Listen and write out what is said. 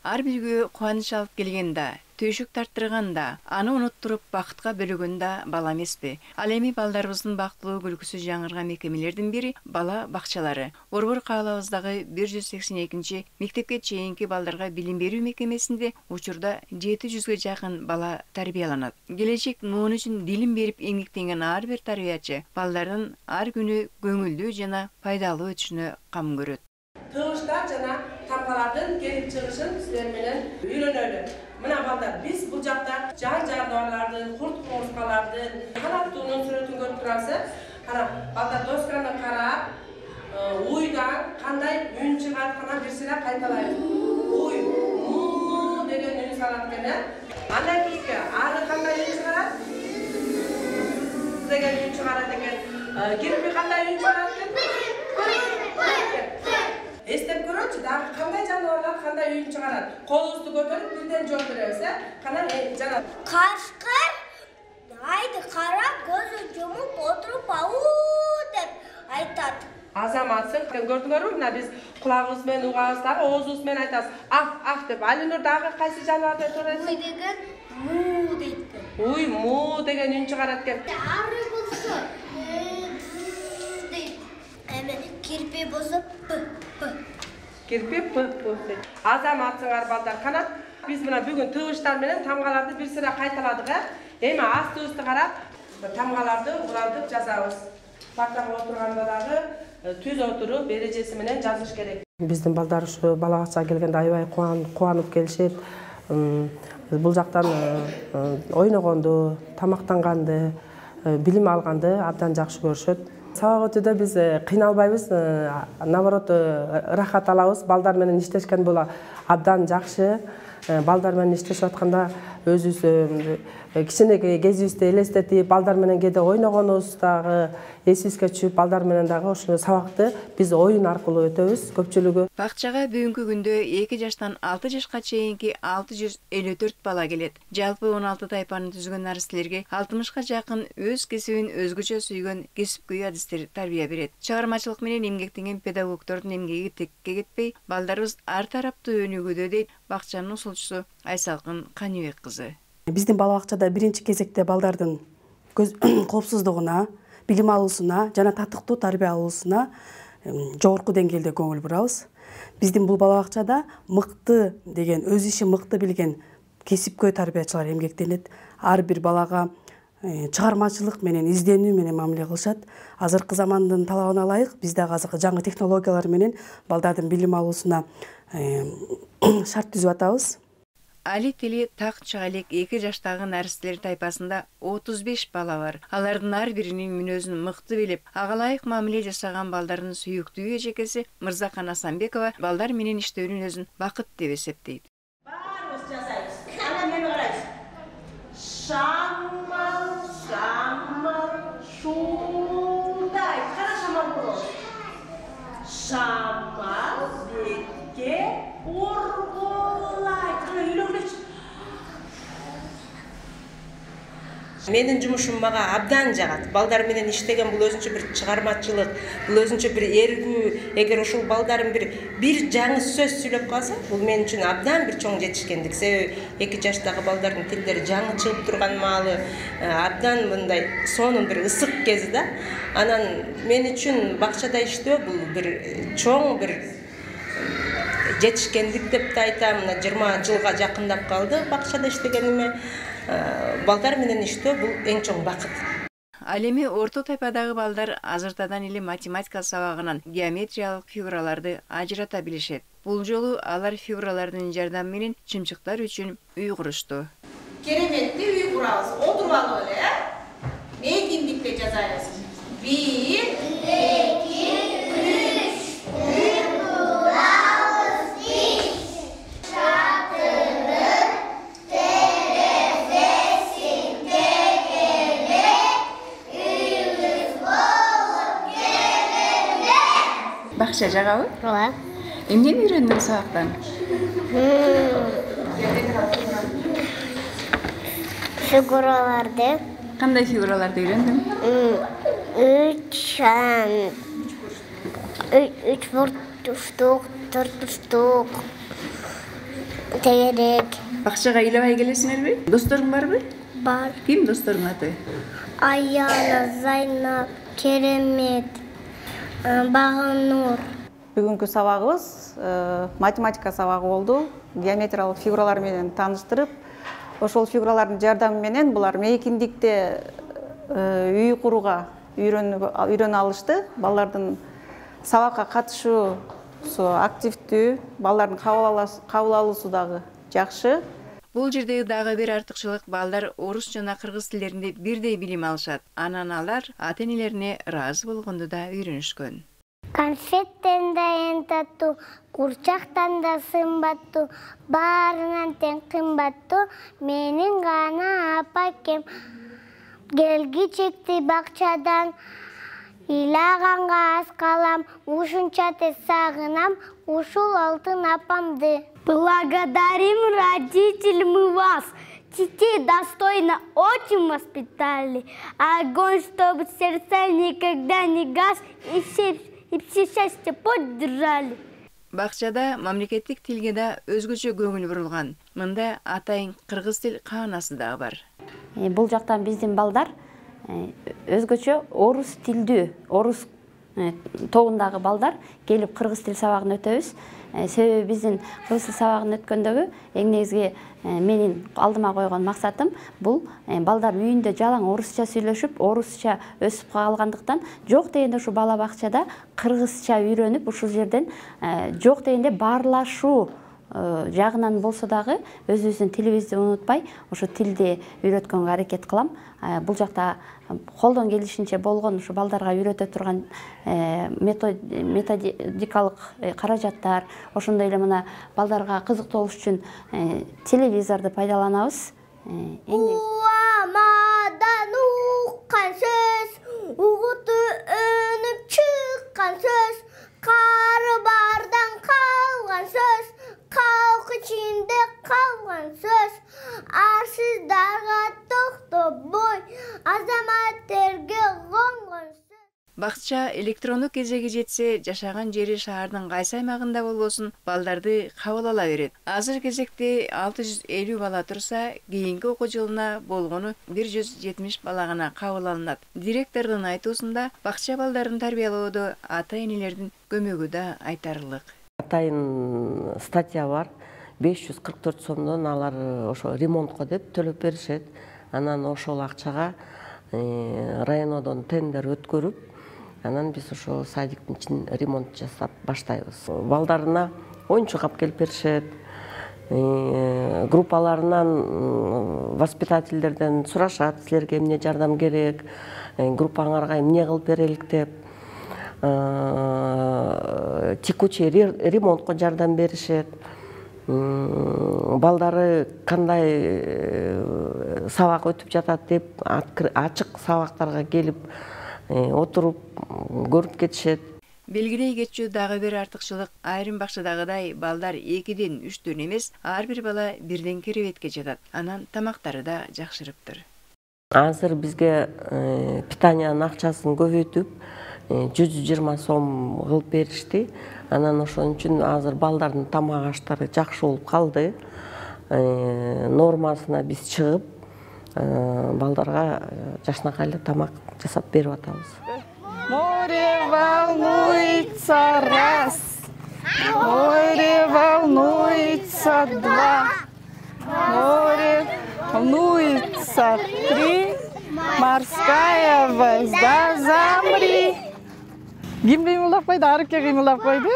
Ар бирге кубаныч алып келгенде, төшүк тарттырганда, аны уnuttуруп бакытка бөлөгөндө бала эмеспи. Ал эми балдарыбыздын бактылуу күлкүсү жаңырган мекемелердин бири бала бакчалары. Борбор каалабыздагы 182 мектепке чейинки балдарга билим берүү мекемесинде учурда 700ге жакын бала тарбияланат. Келечек муун үчүн дилин берип эмгектенген ар бир тарбиячы балдардын ар күнү көңүлдүү жана пайдалуу өтүшүнө кам көрөт. Tığışlar jana tampalardan gelip çıkışın sizler menen үйрөнөлү. Mına balдар, biz bu jakta can jardarlardan, kurt koruskalardan, kanattuğunun sürötün görüp turası. Kana balдар doskana karap, uydan kanday ün çıkartkana birsine kaytalayız. Uy, mu degen ün salat kene. Anday bizge, arı kanday ün çıkarat? Degen ün çıkarat eken. Kirpi kanday ün çıkarat eken? Estep көрөчү, дагы кандай жаныбарлар кандай үйүн чыгарат. Колубузду көтөрүп бирден жооп беребиз, кана жана. Кашкыр айды карап көзү жумуп отуруп ау деп айтат. Азаматсың, көрдүңөрбү? Мына биз кулагыбыз менен угабыз дагы оозубуз менен айтабыз. Аф деп. Алинур дагы кайсы жаныбарды көрөсүң? Уй деген му дейт. Уй, му деген үн чыгарат экен. Ары болсо дейт. Эми кирпи болсо Кирпи дейт. Азаматсыңар балдар, канат. Биз мына бүгүн тыгыштар менен тамгаларды бир сыра кайталадык, Эми асты-үстү карап, тамгаларды урантып жазабыз. Партага отурганда дагы түз отуруп эрежеси менен жазыш керек. Биздин балдар ушу бала бакчага келгенде аябай кубанып келишет. Бул жактан ойногонду, тамактанганды, билим алганды абдан жакшы көрүшөт. Сабак өтүүдө биз кыйналбайбыз, наоборот ырахат алабыз. Балдар менен иштешкен була абдан жакшы. Балдар менен иштешип атканда өзүбүз кичине кезибизди элестетип, балдар менен кээде ойногонубуз дагы эсибизге түшүп, балдар менен дагы ошол сабакты биз оюн аркылуу өтөбүз көпчүлүгү. Бакчага бүгүнкү күндө 2 жаштан 6 жашка чейинки 654 бала келет. Жалпы 16 тайпаны түзгөн нарселерге 60га жакын өз кесибин өзгөчө сүйгөн кесипкөй адистер тарбия берет. Чыгармачылык менен эмгектенген педагогдордун эмгеги текке кетпей, балдарыбыз ар тараптуу өнүгүүдө дейт бакчанын усулчусу Айсалкын Каныбек кызы. Биздин бала бакчада биринчи кезекте балдардын коопсуздугуна, билим алуусуна жана татыктуу тарбия алуусуна жогорку деңгээлде көңүл бурабыз. Биздин бул бала бакчада мыкты деген, өз ишин мыкты билген кесипкөй тарбиячылар эмгектенет. Ар бир балага чыгармачылык менен, изденүү менен мамиле кылышат. Азыркы замандын талабына ылайык биз дагы азыркы жаңы технологиялар менен балдардын билим алуусуна шарт түзүп атабыз. Али тили так чыга элек 2 жаштагы нарселер тайпасында 35 бала бар. Алардын ар биринин мүнөзүн мыкты билип, ага ылайык мамиле жасаган балдардын сүйүктүү эжекеси Мырзакан Асанбекова балдар менен иштөөнүн өзүн бакыт деп эсептейт. Баарыбыз жасайбыз. Ана мени карайсыз. Шамал, шуулдай. Кара шамал болот. Шамал бекке ургулай. Кана үйлөнгүлөчү. Менин жумушум мага абдан жагат. Балдар менен иштеген бул өзүнчө бир чыгармачылык, бул өзүнчө бир эргүү. Эгер ушул балдарым бир жаңы сөз сүйлөп калса, бул мен үчүн абдан бир чоң жетишкендик. Себеби 2 жаштагы балдардын тилдери жаңы чыгып турган маалы, абдан мындай сонун бир ысык кези да. Анан мен үчүн бакчада иштөө бул бир чоң бир жетишкендик деп да айтам. 20 жылга жакындап калды бакчада иштегениме. Балдар менен иштөө бул эң чоң бакыт. Ал эми орто тайпадагы балдар азыртадан эле математика сабагынан геометриялык фигураларды ажырата билишет. Бул жолу алар фигуралардын жардамы менен чымчыктар үчүн үй курушту. Кереметти үй курабыз. Отуруп алып эле, мейкиндикте жазайбыз. 1, 2, 3. Бакча жагабы? Ооба. Эмнени үйрөндүң сабактан? Фигураларды. Кандай фигураларды үйрөндүң? 3 бурчтук, 4 бурчтук. Тегерек. Бакчага ыйлабай келесиңерби? Досторуң барбы? Бар. Ким досторуң аты? Аяна, Зайнап, Керемет, Баганур. Бүгүнкү сабагыбыз математика сабагы болду. Геометриялык фигуралар менен тааныштырып, ошол фигуралардын жардамы менен булар мейкиндикте үй курууга үйрөнө алышты. Балдардын сабакка катышуусу активдүү, балдардын кабыл алуусу дагы жакшы. Бул жердеги дагы бир артыкчылык балдар орус жана кыргыз тилдеринде бирдей билим алышат. Анан алар ата-энелерине ыраазы болгонду да үйрөнүшкөн. Конфеттен да ентатту, курчактан да сымбатту, баарынан тең кымбатту, менин гана апакем. Келгичекти бакчадан, ыйлаганга аз калам, ушунча тез сагынам, ушул алтын апамды. Благодарим родителям вас. Детей достойно очень воспитали. Огонь, чтобы сердца никогда не гас, и все счастье поддержали. Бакчада мамлекеттик тилге да өзгөчө көңүл бурулган. Мында атайын кыргыз тил каанасы да бар. Бул жактан биздин балдар өзгөчө орус тилдүү, орус тобундагы балдар келип кыргыз тил сабагын өтөбүз. Себеби биздин кыргыз тил сабагын өткөндөгү эң негизги менин алдыма койгон максатым бул балдар үйүндө жалаң орусча сүйлөшүп, орусча өсүп калгандыктан жок дегенде ушу бала бакчада кыргызча үйрөнүп, ушул жерден жок дегенде баарлашуу жагынан болсо дагы өзүбүздүн тилибизди унутпай, ошо тилди үйрөткөнгө аракет кылам. Бул жакта колдон келишинче болгон ушу балдарга үйрөтө турган методикалык каражаттар, ошондой эле мына балдарга кызыктуу болуш үчүн телевизорду пайдаланабыз. Уамадан уккан сөз, угуту өнүп чыккан сөз, кары бардан калган сөз, калк ичинде калган сөз, арсыздарга токтобой, азаматтерге конгон сөз. Бакча электрондук кезеги жетсе, жашаган жери шаардын кайсы аймагында болбосун, балдарды кабыл ала берет. Азыр кезекте 650 бала турса, кийинки окуу жылына болгону 170 бала гана кабыл алынат. Директордун айтуусунда, бакча балдарын тарбиялоодо ата-энелердин көмөгү да айтарлык. Атайын статья бар, 544 сомдон алар ошо ремонтко деп төлөп беришет. Анан ошол акчага районодон тендер өткөрүп, анан биз ошо садиктин ичин ремонт жасап баштайбыз. Балдарына оюнчук алып келип беришет. Группаларынан воспитательдерден сурашат, силерге эмне жардам керек, группаңарга эмне кылып берелик деп. Текучий ремонтко жардам беришет. Балдары кандай сабак өтүп жатат деп ачык сабактарга келип отуруп көрүп кетишет. Белгилей кетчү дагы бир артыкчылык, айрым бакчадагыдай балдар 2-ден 3-төн эмес, ар бир бала бирден керебетке жатат. Анан тамактары да жакшырыптыр. Азыр бизге питаниянын акчасын көбөйтүп 120 сом кылып беришти. Анан ошон үчүн азыр балдардын тамак аштары жакшы болуп калды. Нормасына биз чыгып, балдарга жашнакай эле тамак жасап берип атабыз. Море волнуется раз, море волнуется два, море волнуется три, морская звезда замри. Ким кыймылдап койду? Арыке кыймылдап койду.